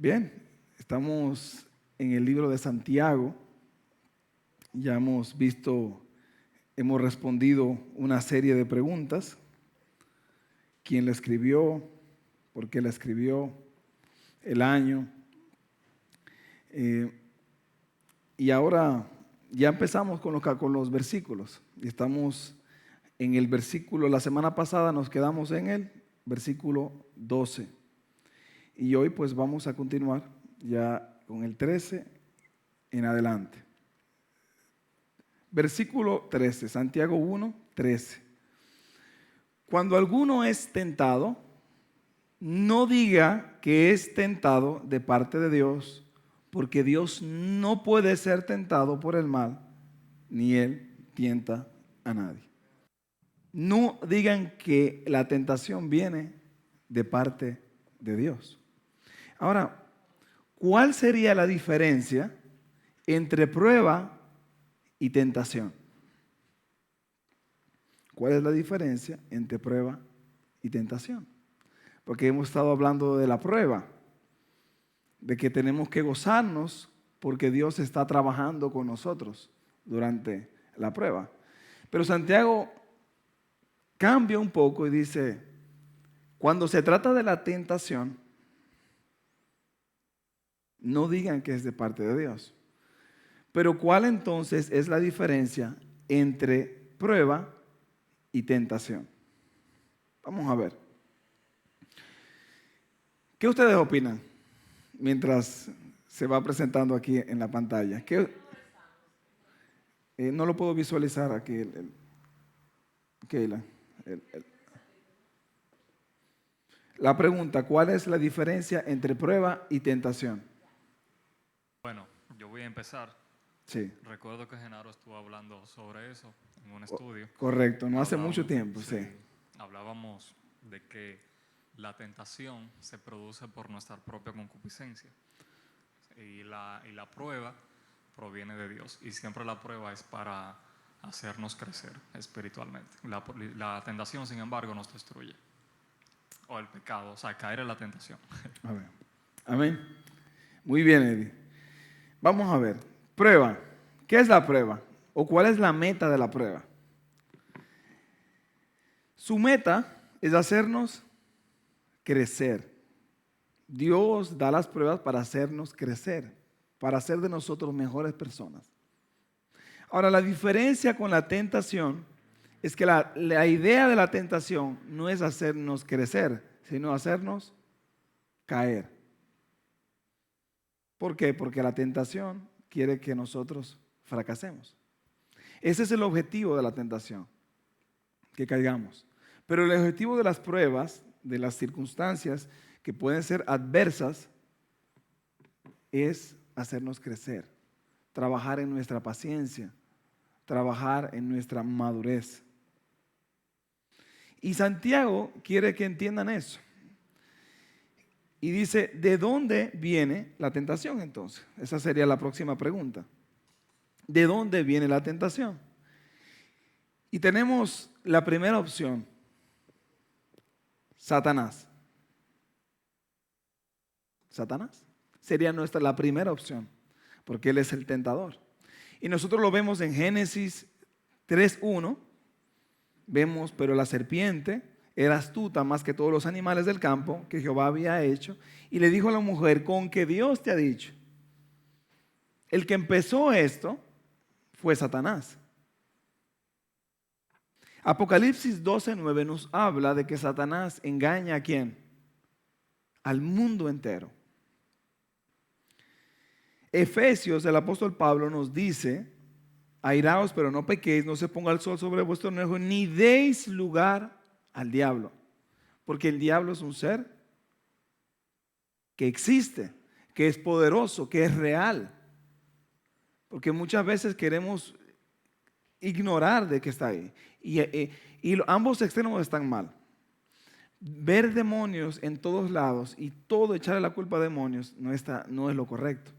Bien, estamos en el libro de Santiago. Ya hemos respondido una serie de preguntas. ¿Quién la escribió? ¿Por qué la escribió? El año. Y ahora ya empezamos con los versículos. Y estamos en el versículo, la semana pasada nos quedamos en el versículo 12. Y hoy pues vamos a continuar ya con el 13 en adelante. Versículo 13, Santiago 1, 13. Cuando alguno es tentado, no diga que es tentado de parte de Dios, porque Dios no puede ser tentado por el mal, ni Él tienta a nadie. No digan que la tentación viene de parte de Dios. Ahora, ¿cuál sería la diferencia entre prueba y tentación? ¿Cuál es la diferencia entre prueba y tentación? Porque hemos estado hablando de la prueba, de que tenemos que gozarnos porque Dios está trabajando con nosotros durante la prueba. Pero Santiago cambia un poco y dice, cuando se trata de la tentación, no digan que es de parte de Dios. Pero ¿cuál entonces es la diferencia entre prueba y tentación? Vamos a ver. ¿Qué ustedes opinan mientras se va presentando aquí en la pantalla? No lo puedo visualizar aquí, Keila. La pregunta, ¿cuál es la diferencia entre prueba y tentación? Bueno, yo voy a empezar. Sí, Recuerdo que Genaro estuvo hablando sobre eso en un estudio. correcto, no hace mucho tiempo, sí. Hablábamos de que la tentación se produce por nuestra propia concupiscencia y la prueba proviene de Dios, y siempre la prueba es para hacernos crecer espiritualmente. La tentación, sin embargo, nos destruye, o el pecado, o sea, caer en la tentación. Amén. Amén. Muy bien, Eddie. Vamos a ver. Prueba. ¿Qué es la prueba? ¿O cuál es la meta de la prueba? Su meta es hacernos crecer. Dios da las pruebas para hacernos crecer, para hacer de nosotros mejores personas. Ahora, la diferencia con la tentación es que la idea de la tentación no es hacernos crecer, sino hacernos caer. ¿Por qué? Porque la tentación quiere que nosotros fracasemos. Ese es el objetivo de la tentación, que caigamos. Pero el objetivo de las pruebas, de las circunstancias que pueden ser adversas, es hacernos crecer, trabajar en nuestra paciencia, trabajar en nuestra madurez. Y Santiago quiere que entiendan eso. Y dice, ¿de dónde viene la tentación entonces? Esa sería la próxima pregunta. ¿De dónde viene la tentación? Y tenemos la primera opción, Satanás. Satanás sería la primera opción, porque él es el tentador. Y nosotros lo vemos en Génesis 3:1. Vemos, pero la serpiente era astuta más que todos los animales del campo que Jehová había hecho, y le dijo a la mujer, con que Dios te ha dicho. El que empezó esto fue Satanás. Apocalipsis 12:9 nos habla de que Satanás engaña ¿a quién? Al mundo entero. Efesios, el apóstol Pablo nos dice, airaos pero no pequéis, no se ponga el sol sobre vuestro enojo, ni deis lugar al diablo. Porque el diablo es un ser que existe, que es poderoso, que es real. Porque muchas veces queremos ignorar de que está ahí. Y ambos extremos están mal. Ver demonios en todos lados y todo echarle la culpa a demonios no es lo correcto.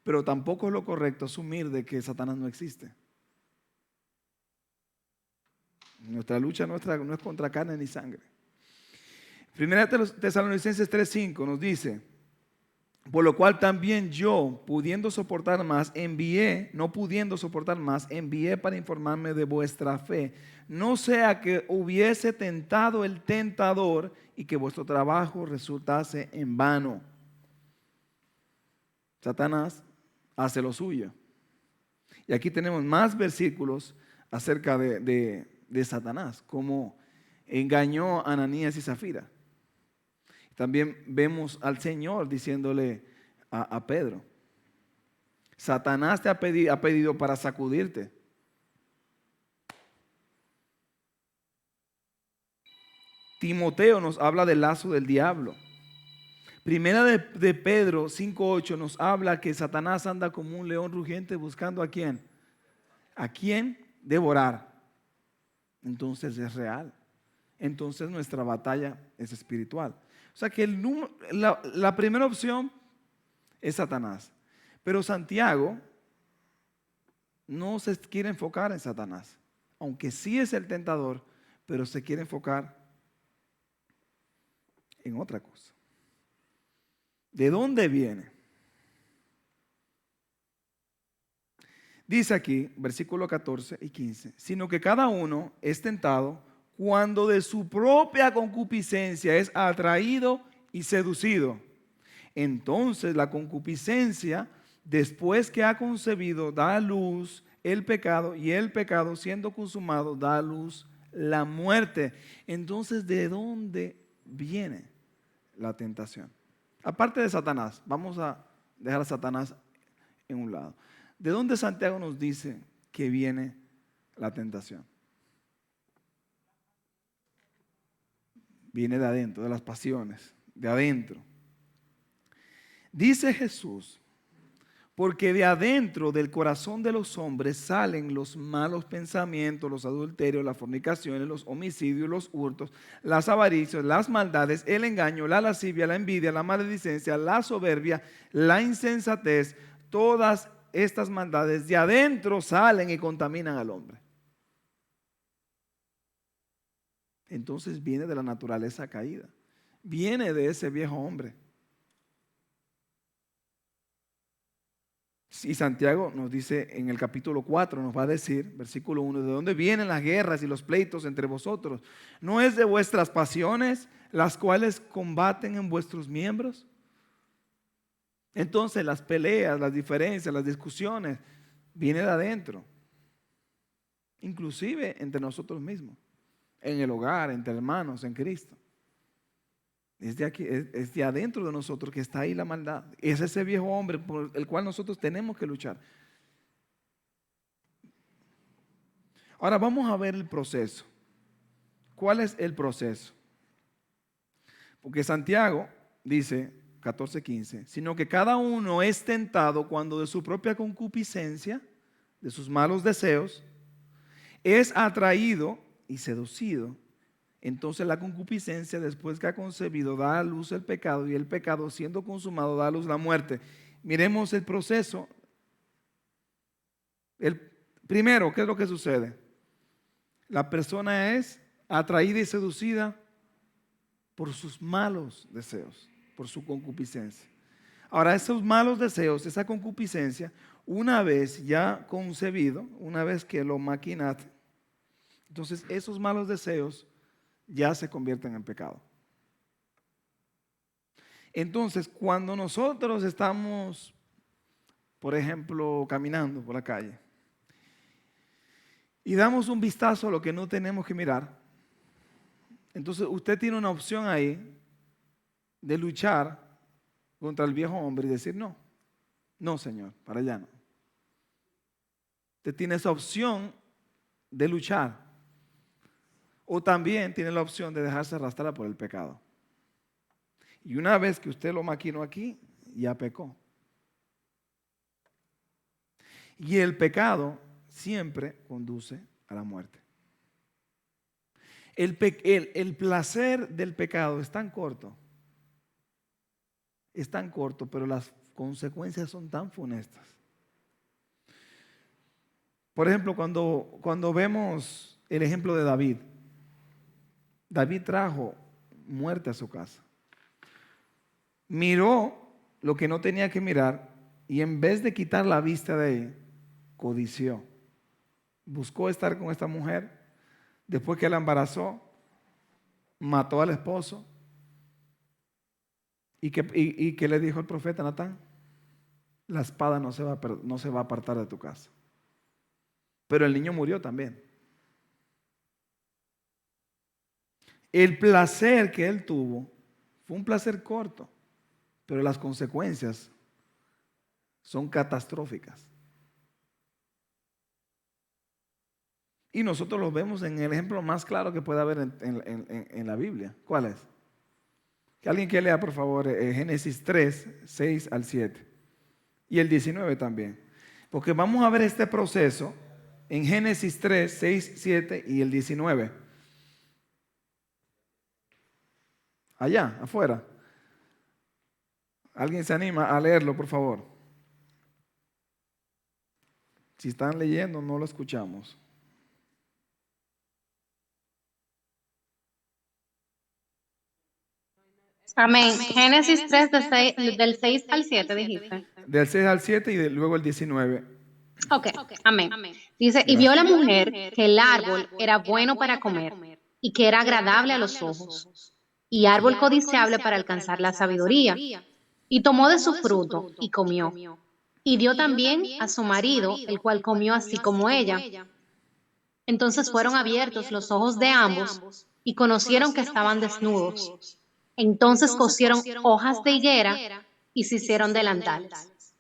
Pero tampoco es lo correcto asumir de que Satanás no existe. Nuestra lucha no es contra carne ni sangre. Primera Tesalonicenses 3:5 nos dice, Por lo cual también yo, no pudiendo soportar más, envié para informarme de vuestra fe. No sea que hubiese tentado el tentador y que vuestro trabajo resultase en vano. Satanás hace lo suyo. Y aquí tenemos más versículos acerca de Satanás, cómo engañó a Ananías y Zafira. También vemos al Señor diciéndole a Pedro, Satanás te ha pedido para sacudirte. Timoteo nos habla del lazo del diablo. Primera de Pedro 5:8 nos habla que Satanás anda como un león rugiente buscando ¿a quién? ¿A quién devorar? Entonces es real. Entonces nuestra batalla es espiritual. O sea que la primera opción es Satanás. Pero Santiago no se quiere enfocar en Satanás. Aunque sí es el tentador, pero se quiere enfocar en otra cosa. ¿De dónde viene? Dice aquí, versículo 14 y 15, sino que cada uno es tentado cuando de su propia concupiscencia es atraído y seducido. Entonces la concupiscencia, después que ha concebido, da a luz el pecado, y el pecado, siendo consumado, da a luz la muerte. Entonces, ¿de dónde viene la tentación? Aparte de Satanás, vamos a dejar a Satanás en un lado. ¿De dónde Santiago nos dice que viene la tentación? Viene de adentro, de las pasiones, de adentro. Dice Jesús, porque de adentro del corazón de los hombres salen los malos pensamientos, los adulterios, las fornicaciones, los homicidios, los hurtos, las avaricias, las maldades, el engaño, la lascivia, la envidia, la maledicencia, la soberbia, la insensatez. Todas estas maldades de adentro salen y contaminan al hombre. Entonces viene de la naturaleza caída, viene de ese viejo hombre. Y Santiago nos dice en el capítulo 4, nos va a decir, versículo 1, ¿de dónde vienen las guerras y los pleitos entre vosotros? ¿No es de vuestras pasiones las cuales combaten en vuestros miembros? Entonces las peleas, las diferencias, las discusiones, vienen de adentro. Inclusive entre nosotros mismos, en el hogar, entre hermanos, en Cristo. Es de aquí, es de adentro de nosotros que está ahí la maldad. Es ese viejo hombre por el cual nosotros tenemos que luchar. Ahora vamos a ver el proceso. ¿Cuál es el proceso? Porque Santiago dice, 14:15, sino que cada uno es tentado cuando de su propia concupiscencia, de sus malos deseos, es atraído y seducido. Entonces la concupiscencia, después que ha concebido, da a luz el pecado, y el pecado, siendo consumado, da a luz la muerte. Miremos el proceso. El primero, ¿qué es lo que sucede? La persona es atraída y seducida por sus malos deseos, por su concupiscencia. Ahora, esos malos deseos, esa concupiscencia, una vez ya concebido, una vez que lo maquinaste, entonces esos malos deseos ya se convierten en pecado. Entonces, cuando nosotros estamos, por ejemplo, caminando por la calle y damos un vistazo a lo que no tenemos que mirar, entonces usted tiene una opción ahí de luchar contra el viejo hombre y decir no, no Señor, para allá no. Usted tiene esa opción de luchar. O también tiene la opción de dejarse arrastrar por el pecado. Y una vez que usted lo maquinó aquí, ya pecó. Y el pecado siempre conduce a la muerte. El placer del pecado es tan corto, pero las consecuencias son tan funestas. Por ejemplo, cuando vemos el ejemplo de David, David trajo muerte a su casa. Miró lo que no tenía que mirar y en vez de quitar la vista de ella, codició. Buscó estar con esta mujer. Después que la embarazó, mató al esposo. ¿Y qué le dijo el profeta Natán? La espada no se va a apartar de tu casa. Pero el niño murió también. El placer que él tuvo fue un placer corto, pero las consecuencias son catastróficas. Y nosotros lo vemos en el ejemplo más claro que puede haber en la Biblia. ¿Cuál es? Que alguien que lea, por favor, Génesis 3, 6 al 7. Y el 19 también. Porque vamos a ver este proceso en Génesis 3, 6, 7 y el 19. Allá, afuera. ¿Alguien se anima a leerlo, por favor? Si están leyendo, no lo escuchamos. Amén. Génesis 3 del 6 al 7 dijiste. Del 6 al 7 y luego el 19. Ok, amén. Dice, y vio la mujer que el árbol era bueno para comer y que era agradable a los ojos y árbol codiciable para alcanzar la sabiduría. Y tomó de su fruto y comió. Y dio también a su marido, el cual comió así como ella. Entonces fueron abiertos los ojos de ambos y conocieron que estaban desnudos. Entonces cosieron hojas de higuera y se hicieron delantales.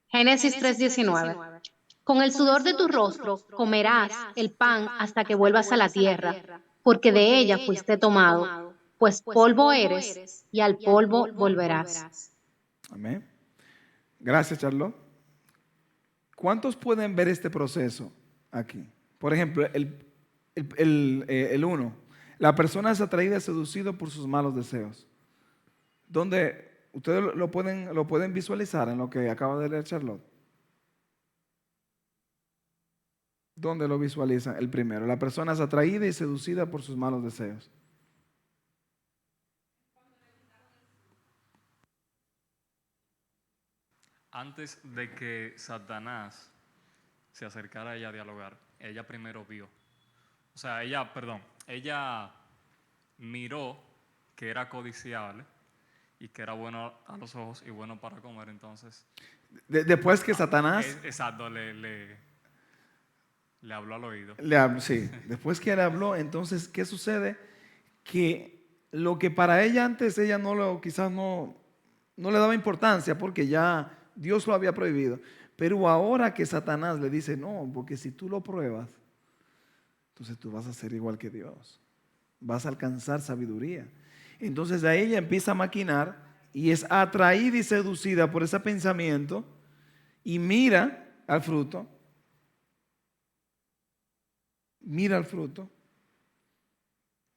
Génesis 3:19. Con el sudor de tu rostro comerás el pan hasta que vuelvas a la tierra, porque de ella fuiste tomado, pues polvo eres y al polvo volverás. Amén. Gracias, Charlotte. ¿Cuántos pueden ver este proceso aquí? Por ejemplo, el 1. La persona es atraída y seducida por sus malos deseos. ¿Dónde? Ustedes lo pueden visualizar en lo que acaba de leer Charlotte. ¿Dónde lo visualizan? El primero. La persona es atraída y seducida por sus malos deseos. Antes de que Satanás se acercara a ella a dialogar, ella primero vio. O sea, ella miró que era codiciable y que era bueno a los ojos y bueno para comer. Entonces, Después que Satanás... exacto, le habló al oído. Sí, después que él habló, entonces, ¿qué sucede? Que lo que para ella antes ella quizás no le daba importancia porque ya Dios lo había prohibido. Pero ahora que Satanás le dice, no, porque si tú lo pruebas, entonces tú vas a ser igual que Dios. Vas a alcanzar sabiduría. Entonces a ella empieza a maquinar y es atraída y seducida por ese pensamiento y mira al fruto. Mira al fruto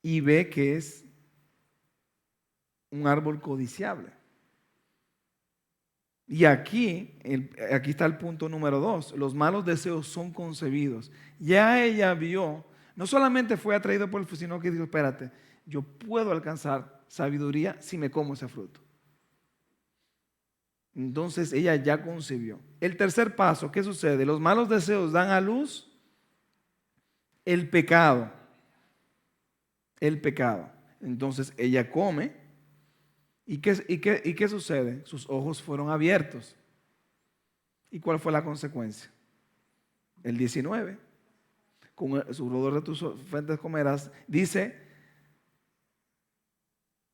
y ve que es un árbol codiciable. Y aquí está el punto número 2. Los malos deseos son concebidos. Ya ella vio, no solamente fue atraída por el fruto, sino que dijo, espérate, yo puedo alcanzar sabiduría si me como ese fruto. Entonces ella ya concibió. El tercer paso, ¿qué sucede? Los malos deseos dan a luz el pecado. El pecado. Entonces ella come. ¿Y qué sucede? Sus ojos fueron abiertos. ¿Y cuál fue la consecuencia? El 19. Con el sudor de tus frentes comerás. Dice,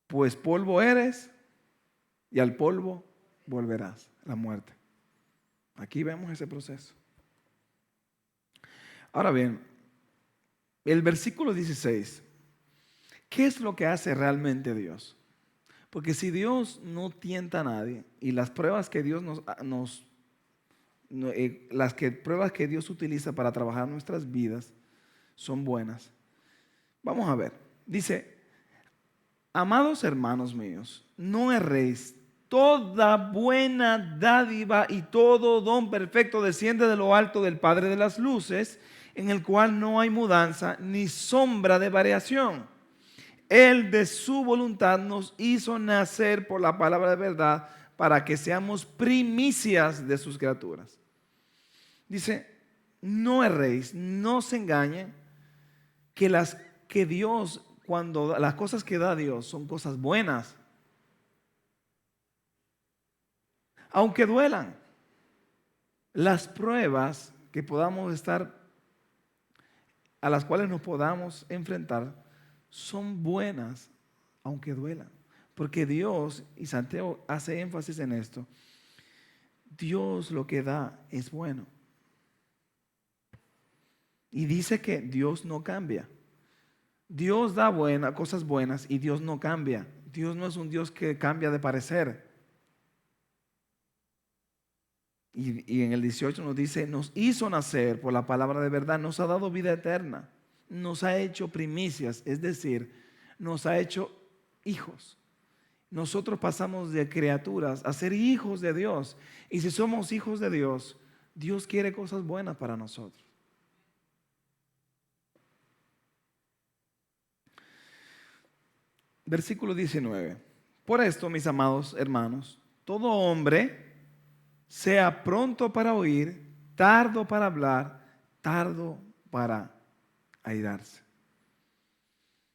pues polvo eres y al polvo volverás. La muerte. Aquí vemos ese proceso. Ahora bien, el versículo 16. ¿Qué es lo que hace realmente Dios? Porque si Dios no tienta a nadie y las pruebas que Dios pruebas que Dios utiliza para trabajar nuestras vidas son buenas. Vamos a ver. Dice, amados hermanos míos, no erréis. Toda buena dádiva y todo don perfecto desciende de lo alto del Padre de las luces, en el cual no hay mudanza ni sombra de variación. Él de su voluntad nos hizo nacer por la palabra de verdad para que seamos primicias de sus criaturas. Dice, no erréis, no se engañen, que Dios, cuando las cosas que da Dios son cosas buenas, aunque duelan. Las pruebas que podamos estar, a las cuales nos podamos enfrentar, son buenas, aunque duelan. Porque Dios, y Santiago hace énfasis en esto, Dios lo que da es bueno. Y dice que Dios no cambia. Dios da cosas buenas y Dios no cambia. Dios no es un Dios que cambia de parecer. Y en el 18 nos dice, nos hizo nacer por la palabra de verdad, nos ha dado vida eterna, nos ha hecho primicias, es decir, nos ha hecho hijos. Nosotros pasamos de criaturas a ser hijos de Dios. Y si somos hijos de Dios, Dios quiere cosas buenas para nosotros. Versículo 19. Por esto, mis amados hermanos, todo hombre sea pronto para oír, tardo para hablar, tardo para airarse.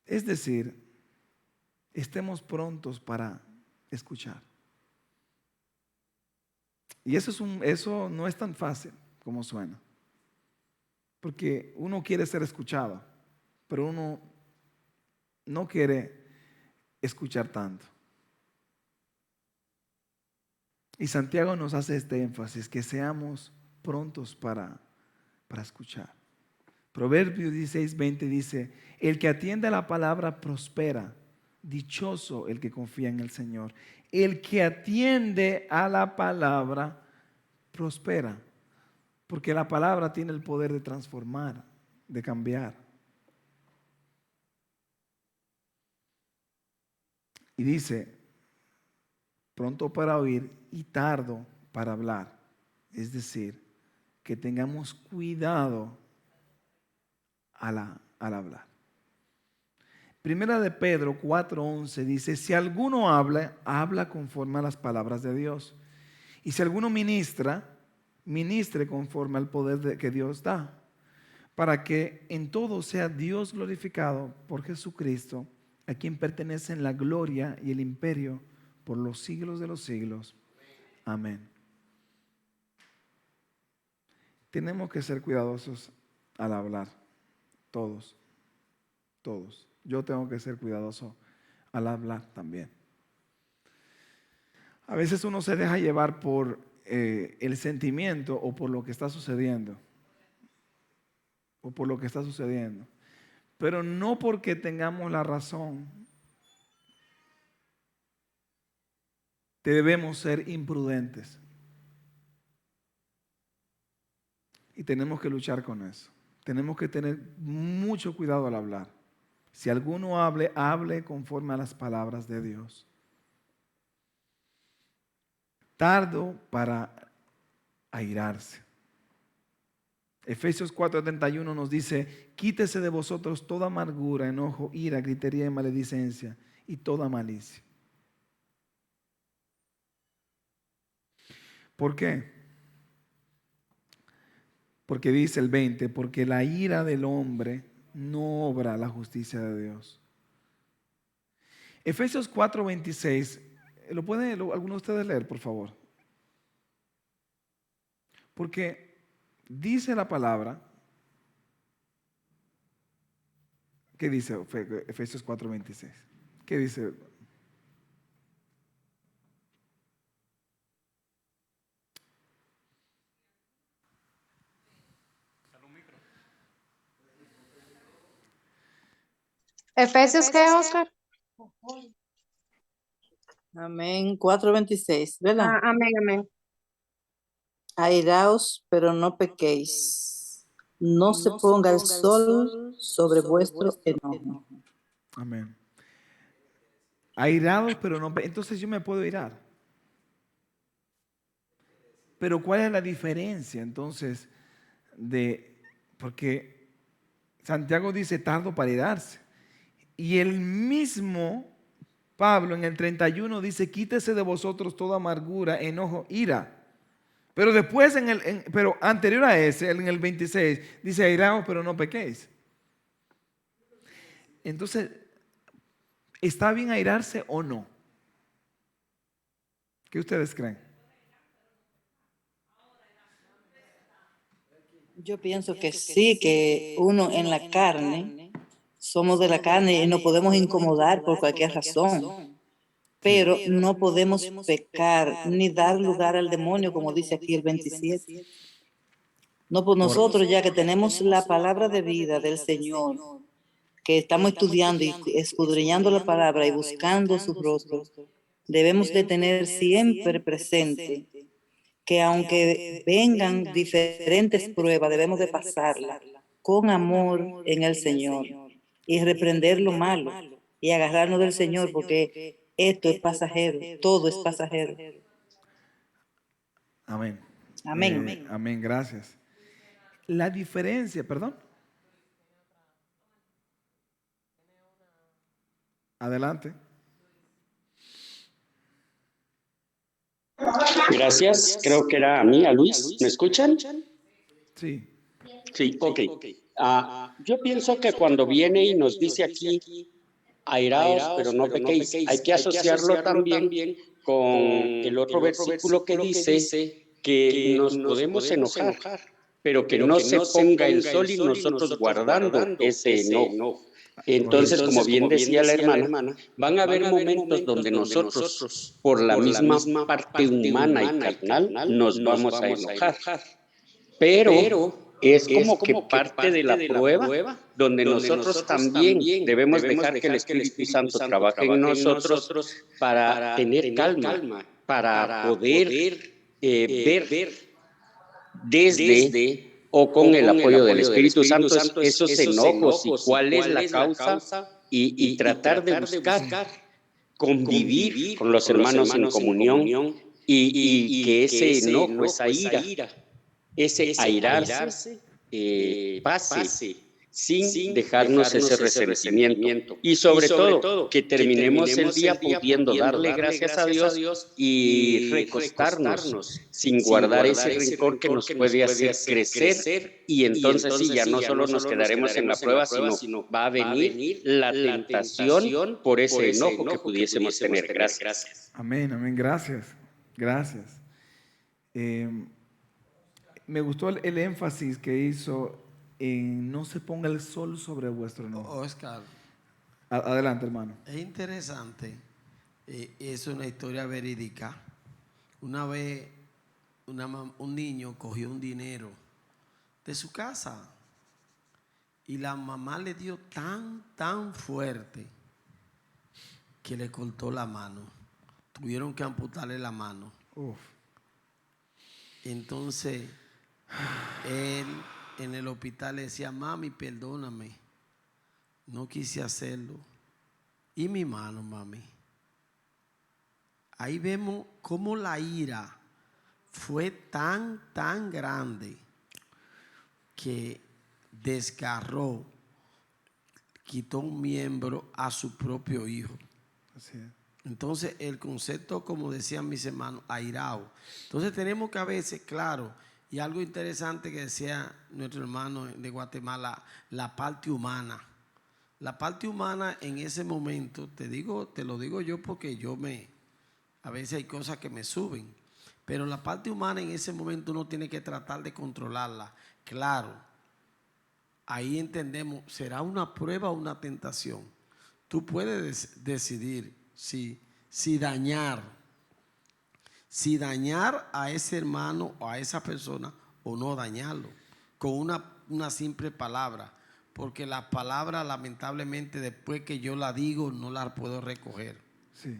Es decir, estemos prontos para escuchar. Y eso no es tan fácil como suena. Porque uno quiere ser escuchado, pero uno no quiere escuchar tanto. Y Santiago nos hace este énfasis, que seamos prontos para escuchar. Proverbios 16:20 dice, el que atiende a la palabra prospera, dichoso el que confía en el Señor. El que atiende a la palabra prospera, porque la palabra tiene el poder de transformar, de cambiar. Y dice, pronto para oír y tardo para hablar. Es decir, que tengamos cuidado al hablar. Primera de Pedro 4:11 dice, si alguno habla conforme a las palabras de Dios. Y si alguno ministre conforme al poder que Dios da, para que en todo sea Dios glorificado por Jesucristo, a quien pertenecen la gloria y el imperio por los siglos de los siglos. Amén. Tenemos que ser cuidadosos al hablar. Todos. Yo tengo que ser cuidadoso al hablar también. A veces uno se deja llevar por el sentimiento o por lo que está sucediendo. Pero no porque tengamos la razón debemos ser imprudentes. Y tenemos que luchar con eso. Tenemos que tener mucho cuidado al hablar. Si alguno hable conforme a las palabras de Dios. Tardo para airarse. Efesios 4:31 nos dice, quítese de vosotros toda amargura, enojo, ira, gritería y maledicencia y toda malicia. ¿Por qué? Porque dice el 20, porque la ira del hombre no obra la justicia de Dios. Efesios 4:26, ¿lo pueden alguno de ustedes leer, por favor? Porque dice la palabra, ¿qué dice Efesios 4:26? ¿Qué dice? Efesios, ¿qué, Oscar? Amén. 4:26, ¿verdad? Amén, amén. Airaos, pero no pequéis. No se ponga el sol sobre vuestro enojo. Amén. Airados, pero no. Entonces yo me puedo irar. Pero ¿cuál es la diferencia entonces porque Santiago dice tardo para irarse? Y el mismo Pablo en el 31 dice, quítese de vosotros toda amargura, enojo, ira. Pero después, pero anterior a ese, en el 26, dice, airaos, pero no pequéis. Entonces, ¿está bien airarse o no? ¿Qué ustedes creen? Yo pienso que sí, que uno en la carne, somos de la carne y nos podemos incomodar por cualquier razón, Sí. pero no podemos pecar ni dar lugar al demonio, como dice aquí el 27. No, por nosotros ya que tenemos la palabra de vida del Señor, que estamos estudiando y escudriñando la palabra y buscando su rostro, debemos de tener siempre presente que aunque vengan diferentes pruebas, debemos de pasarla con amor en el Señor y reprender lo malo y agarrarnos del Señor, porque esto es pasajero, todo es pasajero. Amén. Amén. Amén, gracias. La diferencia, perdón. Adelante. Gracias, creo que era a mí, a Luis. ¿Me escuchan? Sí. Sí, ok. Yo pienso que cuando viene y nos dice aquí, airaos, pero no pequéis, hay que asociarlo también con el otro versículo que dice que nos podemos enojar, pero que no se ponga el sol y nosotros guardando ese enojo. Entonces, como bien decía la hermana, van a haber momentos donde nosotros, por la misma parte humana y carnal, nos vamos a enojar. Pero es como que parte de la prueba donde nosotros también debemos dejar que el Espíritu Santo trabaje en nosotros para tener calma, para poder ver desde o con el apoyo del Espíritu Santo esos enojos y cuál es la causa y tratar de buscar convivir con los hermanos en comunión y que ese enojo, esa ira, ese airarse pase sin dejarnos ese resentimiento. Y sobre todo, que terminemos el día pudiendo darle gracias a Dios y recostarnos sin guardar ese rencor que nos puede hacer crecer. Y entonces sí, ya no solo nos quedaremos en la prueba, sino va a venir la tentación por ese enojo que pudiésemos tener. Gracias. Amén, amén, gracias. Gracias. Me gustó el énfasis que hizo en no se ponga el sol sobre vuestro enojo. Oscar, Adelante, hermano. es interesante, es una historia verídica. Una vez un niño cogió un dinero de su casa y la mamá le dio tan fuerte que le cortó la mano. Tuvieron que amputarle la mano. Uf. Entonces, él en el hospital le decía, mami, perdóname, no quise hacerlo. Y mi mano, mami. Ahí vemos cómo la ira fue tan grande que desgarró, quitó un miembro a su propio hijo. Así es. Entonces, el concepto, como decían mis hermanos, airado. Entonces, tenemos que a veces, claro, y algo interesante que decía nuestro hermano de Guatemala, la parte humana. La parte humana en ese momento, te lo digo yo porque a veces hay cosas que me suben, pero la parte humana en ese momento uno tiene que tratar de controlarla. Claro, ahí entendemos, ¿será una prueba o una tentación? Tú puedes decidir si dañar a ese hermano o a esa persona o no dañarlo con una simple palabra, porque la palabra lamentablemente después que yo la digo no la puedo recoger. Sí.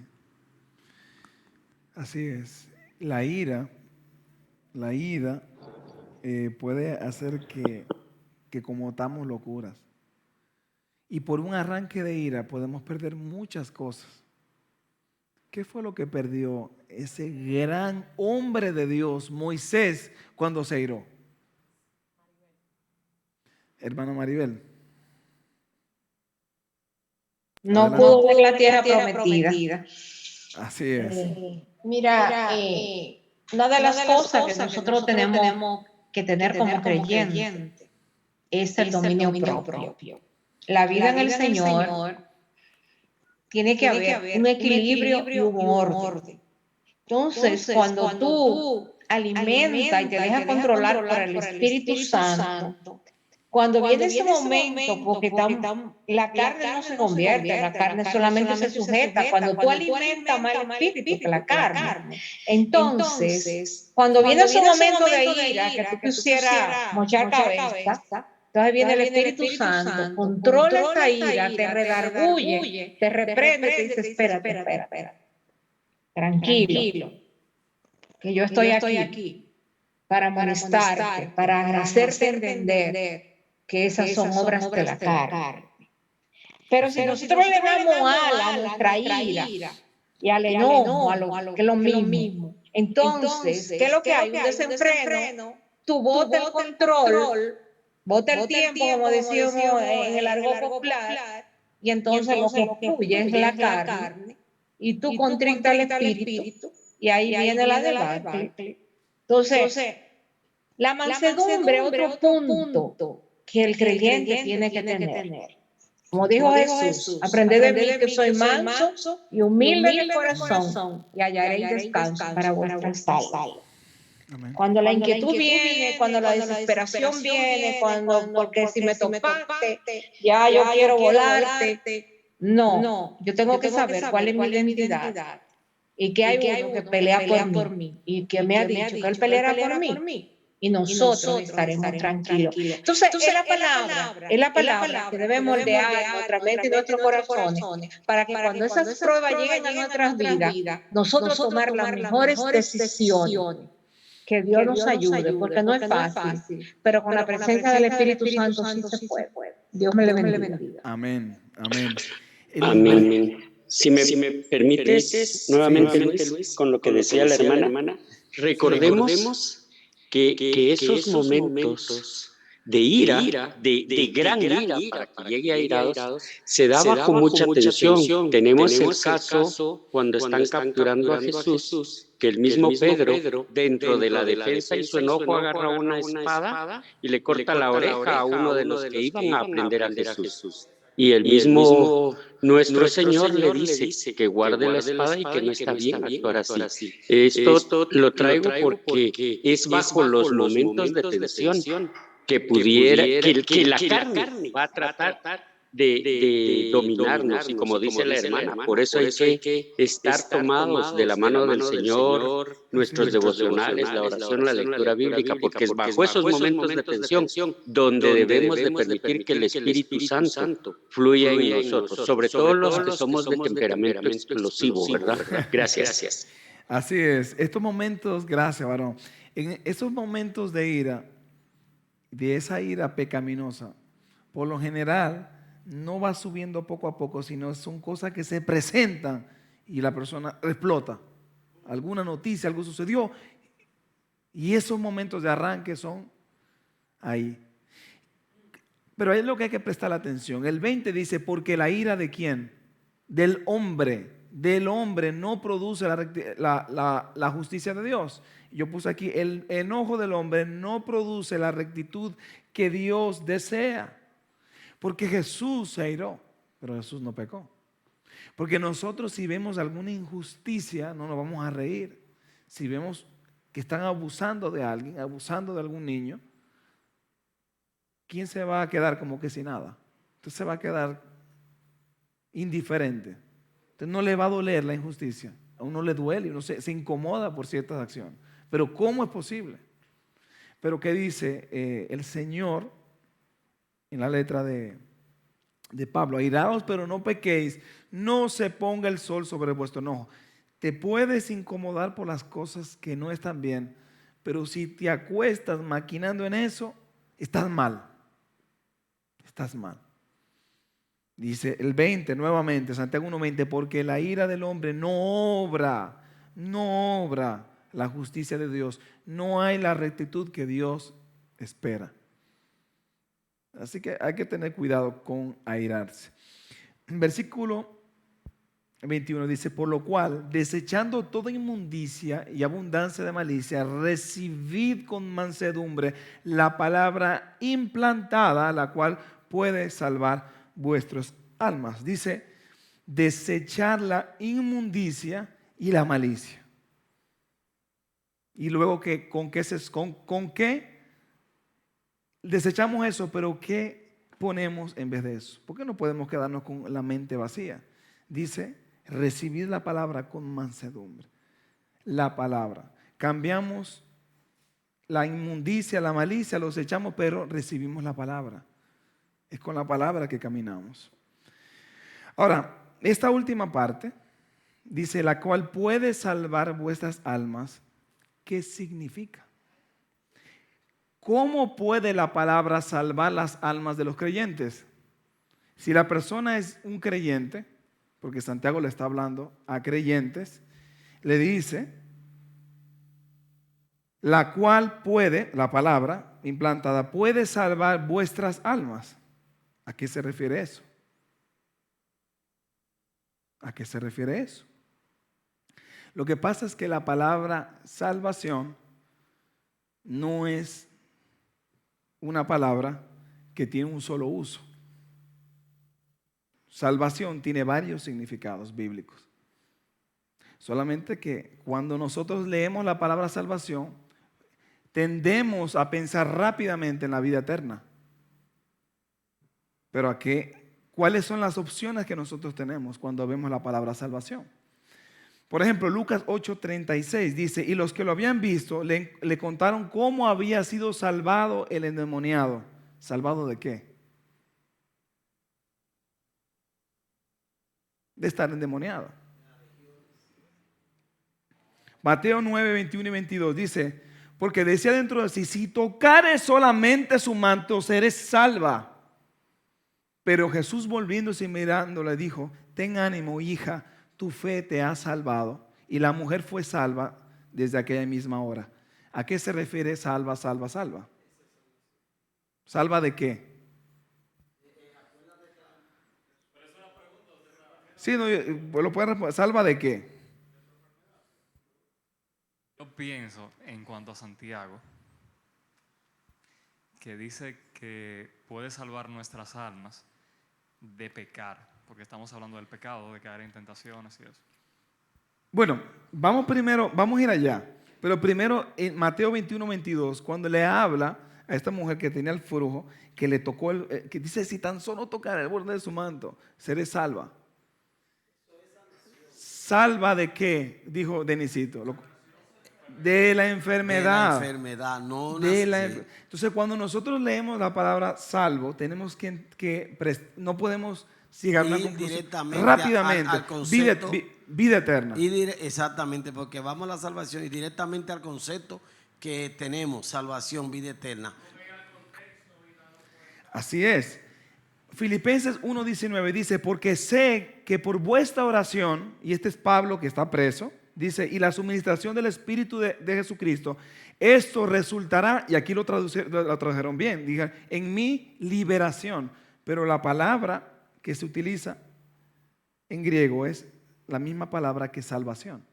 Así es. La ira puede hacer que cometamos locuras. Y por un arranque de ira podemos perder muchas cosas. ¿Qué fue lo que perdió ese gran hombre de Dios, Moisés, cuando se airó? Hermano Maribel. no Adelante. pudo ver la tierra prometida. Así es. Mira, una de las cosas que nosotros tenemos que tener como creyentes es el dominio propio. La vida en el Señor tiene que haber un equilibrio y un orden. Entonces, cuando tú alimentas y te dejas controlar por el Espíritu Santo, cuando viene ese momento, porque la carne no se convierte, la carne solamente se sujeta cuando tú alimentas más el espíritu que la carne. Entonces, cuando viene ese momento de ira, que tú quisieras mochar cabeza, entonces viene el Espíritu Santo, controla esa ira, te redarguye, te reprende, te dice, espérate, tranquilo, que yo estoy aquí para amonestarte, para hacerte entender que esas son obras de la carne. Pero si nosotros le damos ala a nuestra ira y al enojo, que es lo mismo, entonces, ¿qué es lo que hay? Un desenfreno, tú botas el control, bota el tiempo, como decíamos en el argot popular, y entonces lo que fluye es la carne, y tú contrictas el espíritu, y ahí viene la debacle. Entonces, la mansedumbre es otro punto que el creyente tiene que tener. Como dijo Jesús, aprended de mí que soy manso y humilde de corazón y hallaréis descanso para vuestras almas. Amén. Cuando la inquietud viene, cuando la desesperación viene, porque si me topaste, ya yo quiero volarte. No, yo tengo que saber cuál es mi identidad y que hay uno que pelea por mí y que me ha dicho que él peleará por mí. Y nosotros estaremos tranquilos. Entonces, es la palabra que debe moldear nuestra mente y nuestros corazones para que cuando esas pruebas lleguen a nuestras vidas, nosotros tomar las mejores decisiones. Que Dios nos ayude, porque no es fácil, pero con la presencia del Espíritu Santo sí se puede. Dios me le bendiga. Amén. Amén. Amén. Si me permites, nuevamente, Luis, con lo que decía la hermana, recordemos que esos momentos de ira, de gran ira, para que llegue a airados, se da bajo mucha tensión. Tenemos el caso cuando están capturando a Jesús, que el mismo Pedro, dentro de la defensa y su enojo, agarra una espada y le corta la oreja a uno de los que iban a aprender a Jesús. Y el mismo nuestro Señor le dice que guarde la espada y que no está bien actuar así. Esto lo traigo porque es bajo los momentos de tensión que la carne va a tratar de dominarnos, y como dice la hermana, por eso hay que estar tomados de la mano del Señor, nuestros devocionales, la oración, la lectura bíblica, porque es bajo esos momentos de tensión donde debemos de permitir que el Espíritu Santo fluya en nosotros, sobre todo los que somos de temperamento explosivo, ¿verdad? Gracias. Así es. Estos momentos, gracias, varón. En esos momentos de ira, de esa ira pecaminosa, por lo general no va subiendo poco a poco, sino son cosas que se presentan y la persona explota. Alguna noticia, algo sucedió, y esos momentos de arranque son ahí. Pero ahí es lo que hay que prestar atención. El 20 dice, porque la ira ¿de quién? Del hombre no produce la justicia de Dios. Yo puse aquí, el enojo del hombre no produce la rectitud que Dios desea. Porque Jesús se airó, pero Jesús no pecó. Porque nosotros, si vemos alguna injusticia, no nos vamos a reír. Si vemos que están abusando de alguien, abusando de algún niño, ¿quién se va a quedar como que sin nada? Usted se va a quedar indiferente. Entonces no le va a doler la injusticia. A uno le duele y uno se incomoda por ciertas acciones. Pero ¿cómo es posible? Pero ¿qué dice el Señor en la letra de Pablo? Airaos, pero no pequéis, no se ponga el sol sobre vuestro enojo. Te puedes incomodar por las cosas que no están bien, pero si te acuestas maquinando en eso, estás mal. Estás mal. Dice el 20 nuevamente, Santiago 1:20, porque la ira del hombre no obra la justicia de Dios. No hay la rectitud que Dios espera. Así que hay que tener cuidado con airarse. versículo 21 dice, por lo cual, desechando toda inmundicia y abundancia de malicia, recibid con mansedumbre la palabra implantada, la cual puede salvar vuestras almas. Dice, desechar la inmundicia y la malicia. Y luego, ¿con qué desechamos eso? Pero ¿qué ponemos en vez de eso? ¿Por qué no podemos quedarnos con la mente vacía? Dice, recibir la palabra con mansedumbre. La palabra. Cambiamos la inmundicia, la malicia, los echamos, pero recibimos la palabra. Es con la palabra que caminamos. Ahora, esta última parte dice, la cual puede salvar vuestras almas. ¿Qué significa? ¿Cómo puede la palabra salvar las almas de los creyentes? Si la persona es un creyente, porque Santiago le está hablando a creyentes, le dice, la cual puede, la palabra implantada, puede salvar vuestras almas. ¿A qué se refiere eso? ¿A qué se refiere eso? Lo que pasa es que la palabra salvación no es una palabra que tiene un solo uso. Salvación tiene varios significados bíblicos. Solamente que cuando nosotros leemos la palabra salvación, tendemos a pensar rápidamente en la vida eterna. Pero ¿cuáles son las opciones que nosotros tenemos cuando vemos la palabra salvación? Por ejemplo, Lucas 8:36 dice, y los que lo habían visto le contaron cómo había sido salvado el endemoniado. ¿Salvado de qué? De estar endemoniado. Mateo 9, 21 y 22 dice, porque decía dentro de sí, si tocares solamente su manto, seré salva. Pero Jesús volviéndose y mirándola dijo, ten ánimo, hija, tu fe te ha salvado. Y la mujer fue salva desde aquella misma hora. ¿A qué se refiere salva, salva, salva? ¿Salva de qué? Sí, no, lo pueden responder. ¿Salva de qué? Yo pienso en cuanto a Santiago, que dice que puede salvar nuestras almas de pecar, porque estamos hablando del pecado, de caer en tentaciones y eso. Bueno, vamos a ir allá. Pero primero en Mateo 21, 22, cuando le habla a esta mujer que tenía el flujo, que le tocó, que dice, si tan solo tocar el borde de su manto, seré salva. ¿Salva de qué? Dijo Denisito. De la enfermedad. De la enfermedad, no Entonces, cuando nosotros leemos la palabra salvo, tenemos no podemos llegar a una conclusión directamente rápidamente. al concepto, vida eterna. Exactamente, porque vamos a la salvación y directamente al concepto que tenemos, salvación, vida eterna. Así es. Filipenses 1:19 dice, porque sé que por vuestra oración, y este es Pablo que está preso, dice, y la suministración del Espíritu de Jesucristo, esto resultará, y aquí lo tradujeron bien, diga, en mi liberación. Pero la palabra que se utiliza en griego es la misma palabra que salvación.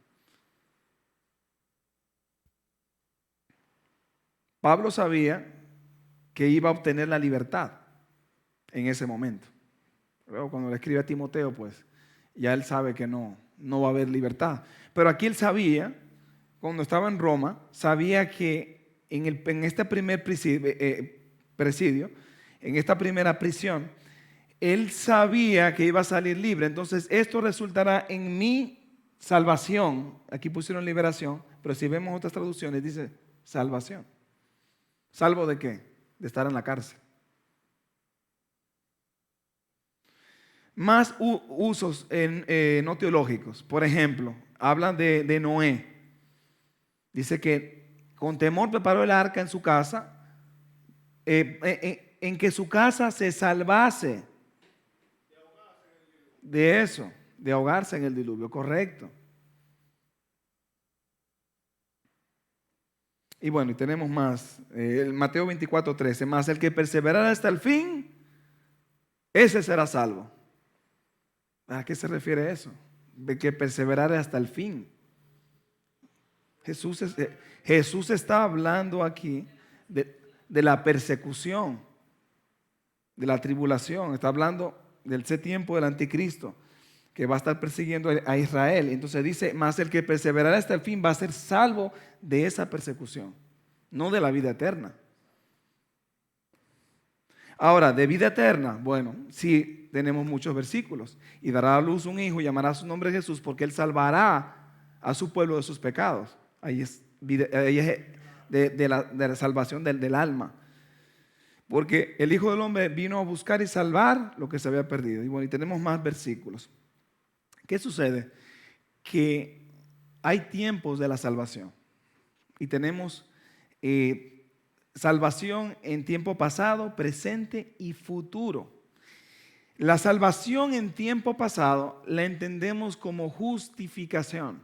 Pablo sabía que iba a obtener la libertad en ese momento. Luego cuando le escribe a Timoteo, pues ya él sabe que no va a haber libertad. Pero aquí él sabía, cuando estaba en Roma, sabía que en este primer presidio, en esta primera prisión, él sabía que iba a salir libre. Entonces esto resultará en mi salvación. Aquí pusieron liberación, pero si vemos otras traducciones dice salvación. ¿Salvo de qué? De estar en la cárcel. Más usos no teológicos. Por ejemplo, hablan de Noé. Dice que con temor preparó el arca en su casa, en que su casa se salvase de eso, de ahogarse en el diluvio, correcto. Y bueno, y tenemos más, el Mateo 24:13, más el que perseverara hasta el fin, ese será salvo. ¿A qué se refiere eso? De que perseverar hasta el fin. Jesús está hablando aquí de la persecución, de la tribulación. Está hablando de ese tiempo del anticristo que va a estar persiguiendo a Israel. Entonces dice, más el que perseverará hasta el fin va a ser salvo de esa persecución, no de la vida eterna. Ahora, de vida eterna, bueno, sí tenemos muchos versículos. Y dará a luz un hijo y llamará su nombre Jesús, porque él salvará a su pueblo de sus pecados. Ahí es de la salvación del alma. Porque el Hijo del Hombre vino a buscar y salvar lo que se había perdido. Y bueno, y tenemos más versículos. ¿Qué sucede? Que hay tiempos de la salvación. Y tenemos salvación en tiempo pasado, presente y futuro. La salvación en tiempo pasado la entendemos como justificación.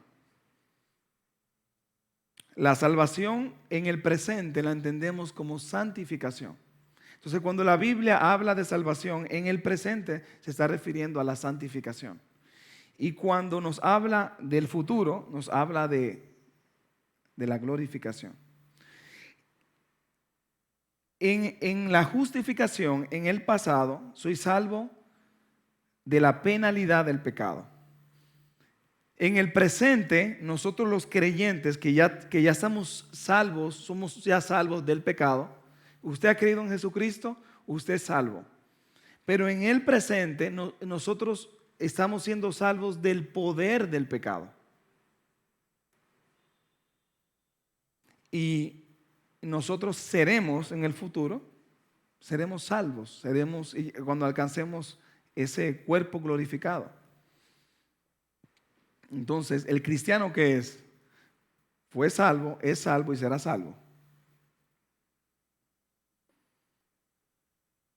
La salvación en el presente la entendemos como santificación. Entonces, cuando la Biblia habla de salvación en el presente, se está refiriendo a la santificación. Y cuando nos habla del futuro, nos habla de la glorificación. En la justificación, en el pasado, soy salvo de la penalidad del pecado. En el presente, nosotros los creyentes que ya estamos salvos, somos ya salvos del pecado. Usted ha creído en Jesucristo, usted es salvo. Pero en el presente, nosotros estamos siendo salvos del poder del pecado. Y nosotros seremos en el futuro, seremos salvos, cuando alcancemos ese cuerpo glorificado. Entonces, el cristiano que es salvo y será salvo.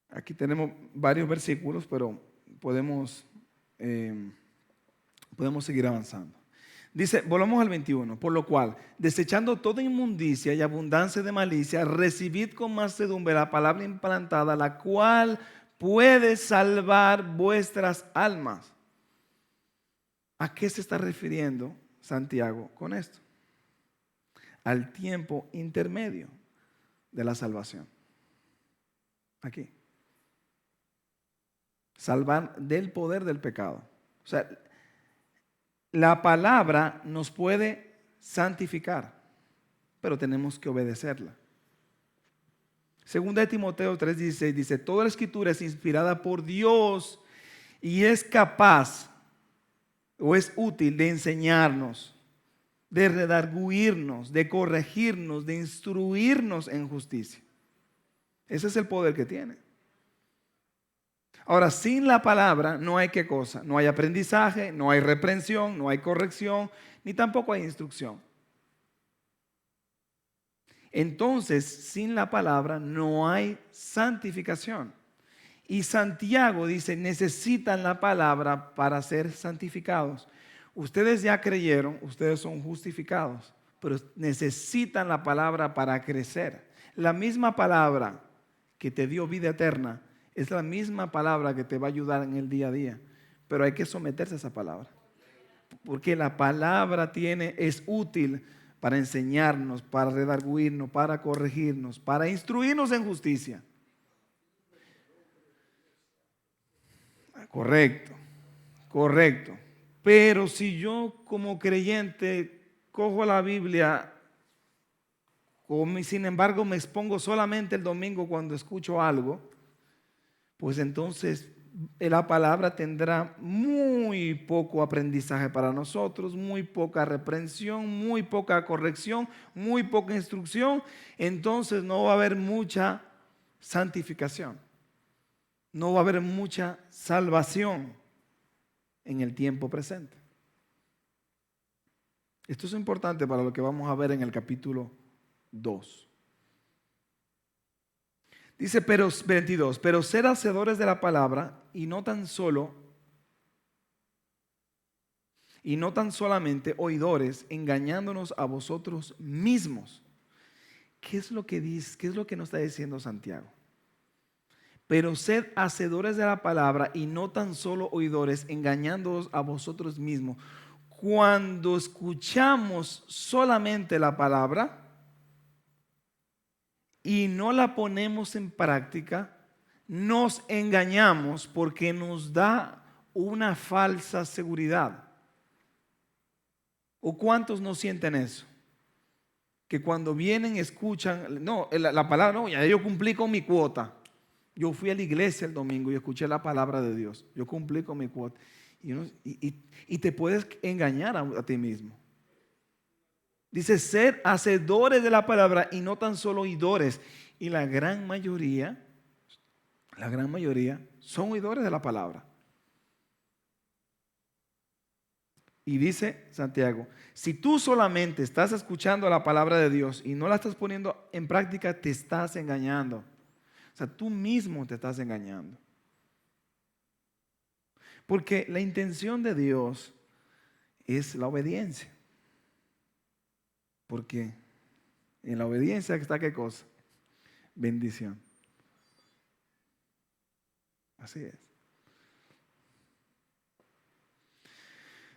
Aquí tenemos varios versículos, pero podemos seguir avanzando. Dice, volvamos al 21, por lo cual, desechando toda inmundicia y abundancia de malicia, recibid con mansedumbre la palabra implantada, la cual puede salvar vuestras almas. ¿A qué se está refiriendo Santiago con esto? Al tiempo intermedio de la salvación. Aquí. Salvar del poder del pecado. O sea, la palabra nos puede santificar, pero tenemos que obedecerla. Segunda de Timoteo 3:16 dice, toda la escritura es inspirada por Dios y es capaz o es útil de enseñarnos, de redarguirnos, de corregirnos, de instruirnos en justicia. Ese es el poder que tiene. Ahora, sin la palabra no hay qué cosa, no hay aprendizaje, no hay reprensión, no hay corrección, ni tampoco hay instrucción. Entonces, sin la palabra no hay santificación. Y Santiago dice, necesitan la palabra para ser santificados. Ustedes ya creyeron, ustedes son justificados, pero necesitan la palabra para crecer. La misma palabra que te dio vida eterna es la misma palabra que te va a ayudar en el día a día, pero hay que someterse a esa palabra. Porque la palabra es útil para enseñarnos, para redarguirnos, para corregirnos, para instruirnos en justicia. Correcto. Pero si yo como creyente cojo la Biblia, sin embargo me expongo solamente el domingo cuando escucho algo, pues entonces la palabra tendrá muy poco aprendizaje para nosotros, muy poca reprensión, muy poca corrección, muy poca instrucción. Entonces no va a haber mucha santificación. No va a haber mucha salvación en el tiempo presente. Esto es importante para lo que vamos a ver en el capítulo 2. Dice 22, pero ser hacedores de la palabra y no tan solamente oidores, engañándonos a vosotros mismos. ¿Qué es lo que dice? ¿Qué es lo que nos está diciendo Santiago? pero sed hacedores de la palabra y no tan solo oidores, engañándoos a vosotros mismos. Cuando escuchamos solamente la palabra y no la ponemos en práctica, nos engañamos porque nos da una falsa seguridad. ¿O cuántos no sienten eso? Que cuando vienen escuchan, no, la palabra, no, ya yo cumplí con mi cuota. Yo fui a la iglesia el domingo y escuché la palabra de Dios. Yo cumplí con mi cuota. Y te puedes engañar a ti mismo. Dice, ser hacedores de la palabra y no tan solo oidores. Y la gran mayoría son oidores de la palabra. Y dice Santiago, si tú solamente estás escuchando la palabra de Dios y no la estás poniendo en práctica, te estás engañando. O sea, tú mismo te estás engañando. Porque la intención de Dios es la obediencia. Porque en la obediencia está ¿qué cosa? Bendición. Así es.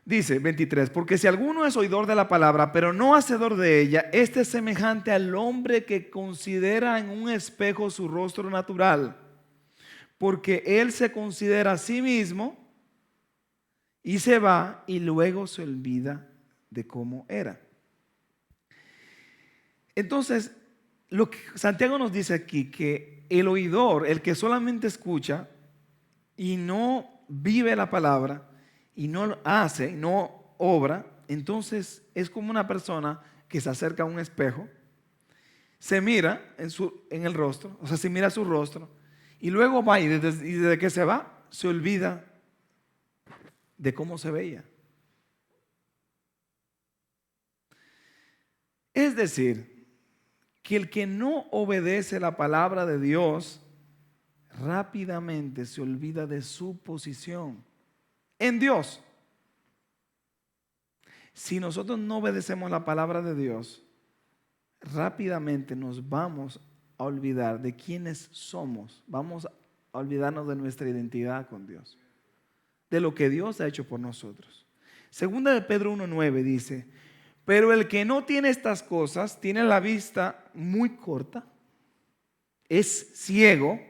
Dice 23, porque si alguno es oidor de la palabra, pero no hacedor de ella, este es semejante al hombre que considera en un espejo su rostro natural, porque él se considera a sí mismo y se va y luego se olvida de cómo era. Entonces, lo que Santiago nos dice aquí, que el oidor, el que solamente escucha y no vive la palabra, y no hace, no obra, entonces es como una persona que se acerca a un espejo, se mira en el rostro, o sea, se mira su rostro, y luego va y desde que se va, se olvida de cómo se veía. Es decir, que el que no obedece la palabra de Dios, rápidamente se olvida de su posición en Dios. Si nosotros no obedecemos la palabra de Dios, rápidamente nos vamos a olvidar de quiénes somos. Vamos a olvidarnos de nuestra identidad con Dios, de lo que Dios ha hecho por nosotros. Segunda de Pedro 1:9 dice, pero el que no tiene estas cosas tiene la vista muy corta, es ciego,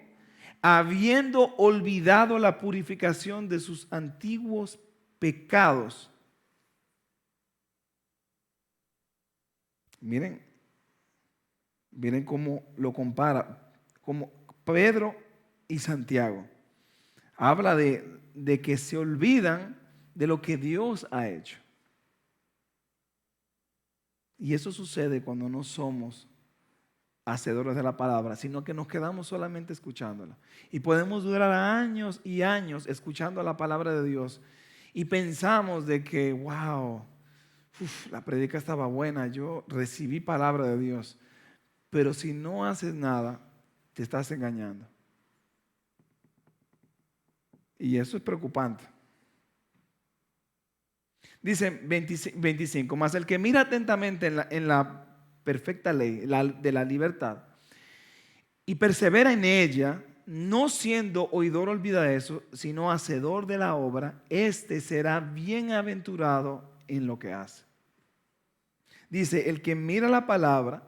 habiendo olvidado la purificación de sus antiguos pecados. Miren cómo lo compara, como Pedro y Santiago. Habla de que se olvidan de lo que Dios ha hecho. Y eso sucede cuando no somos hacedores de la palabra, sino que nos quedamos solamente escuchándola. Y podemos durar años y años escuchando la palabra de Dios y pensamos de que, wow, la predica estaba buena, yo recibí palabra de Dios. Pero si no haces nada, te estás engañando. Y eso es preocupante. Dice 25, mas el que mira atentamente en la perfecta ley de la libertad y persevera en ella, no siendo oidor olvidadizo, sino hacedor de la obra, este será bienaventurado en lo que hace. Dice, el que mira la palabra,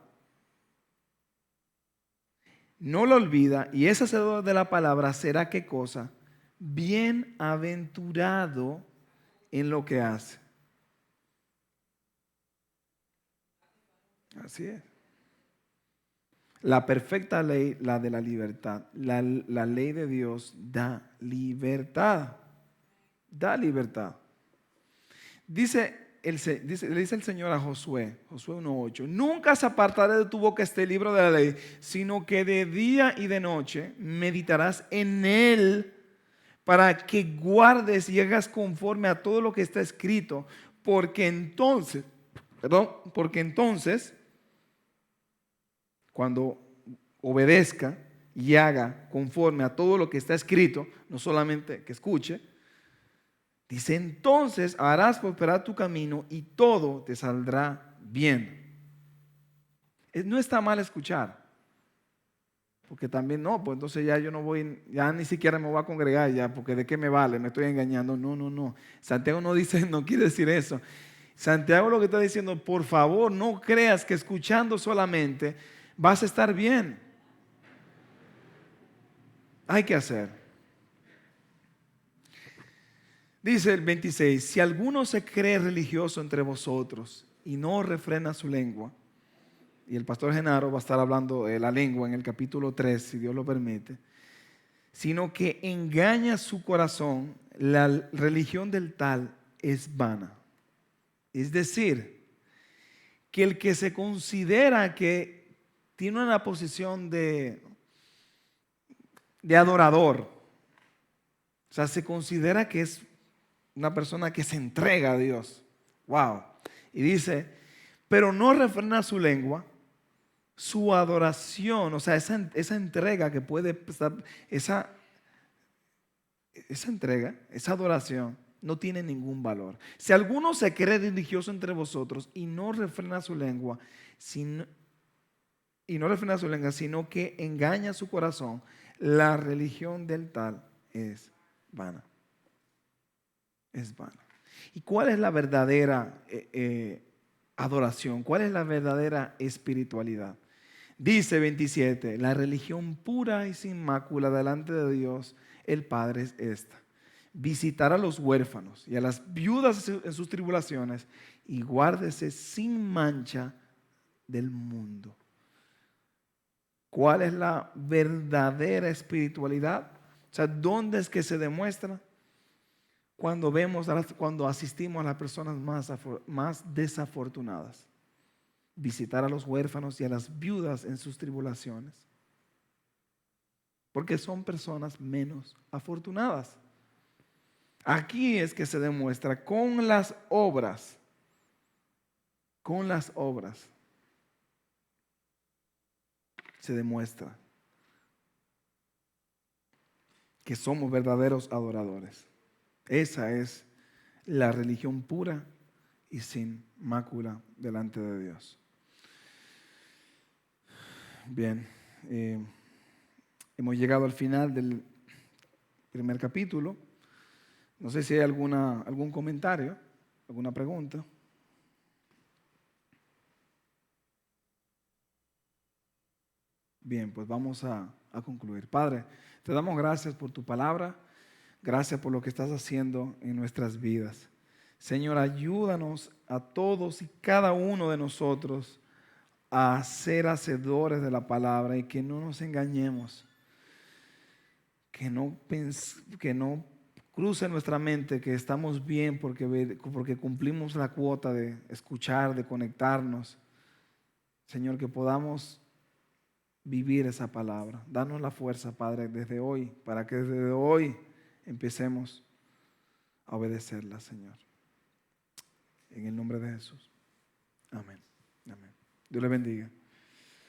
no lo olvida y es hacedor de la palabra, será ¿qué cosa? Bienaventurado en lo que hace. Así es. La perfecta ley, la de la libertad. La ley de Dios da libertad. Da libertad. Le dice el Señor a Josué 1:8, nunca se apartará de tu boca este libro de la ley, sino que de día y de noche meditarás en él para que guardes y hagas conforme a todo lo que está escrito, porque entonces, cuando obedezca y haga conforme a todo lo que está escrito, no solamente que escuche, dice, entonces harás prosperar tu camino y todo te saldrá bien. No está mal escuchar. Porque también no, pues entonces ya yo no voy, ya ni siquiera me voy a congregar ya, porque de qué me vale, me estoy engañando. No, no, no. Santiago no dice, no quiere decir eso. Santiago lo que está diciendo, por favor, no creas que escuchando solamente vas a estar bien. Hay que hacer. Dice el 26, si alguno se cree religioso entre vosotros y no refrena su lengua, y el pastor Genaro va a estar hablando de la lengua en el capítulo 3, si Dios lo permite, sino que engaña su corazón, la religión del tal es vana. Es decir, que el que se considera que tiene una posición de adorador, o sea, se considera que es una persona que se entrega a Dios. Wow. Y dice, pero no refrena su lengua, su adoración, o sea, esa entrega que puede estar, esa entrega, esa adoración, no tiene ningún valor. Si alguno se cree religioso entre vosotros y no refrena su lengua, sino que engaña su corazón, la religión del tal es vana. Es vana. ¿Y cuál es la verdadera adoración? ¿Cuál es la verdadera espiritualidad? Dice 27, la religión pura y sin mácula delante de Dios el Padre es esta: visitar a los huérfanos y a las viudas en sus tribulaciones y guárdese sin mancha del mundo. ¿Cuál es la verdadera espiritualidad? O sea, ¿dónde es que se demuestra? Cuando asistimos a las personas más desafortunadas. Visitar a los huérfanos y a las viudas en sus tribulaciones. Porque son personas menos afortunadas. Aquí es que se demuestra con las obras. Con las obras. Se demuestra que somos verdaderos adoradores. Esa es la religión pura y sin mácula delante de Dios. Bien, hemos llegado al final del primer capítulo. No sé si hay algún comentario, alguna pregunta. Bien, pues vamos a concluir. Padre, te damos gracias por tu palabra. Gracias por lo que estás haciendo en nuestras vidas. Señor, ayúdanos a todos y cada uno de nosotros a ser hacedores de la palabra y que no nos engañemos. Que no cruce en nuestra mente que estamos bien porque cumplimos la cuota de escuchar, de conectarnos. Señor, que podamos vivir esa palabra. Danos la fuerza, Padre, desde hoy, para que desde hoy empecemos a obedecerla, Señor. En el nombre de Jesús. Amén. Amén. Dios le bendiga.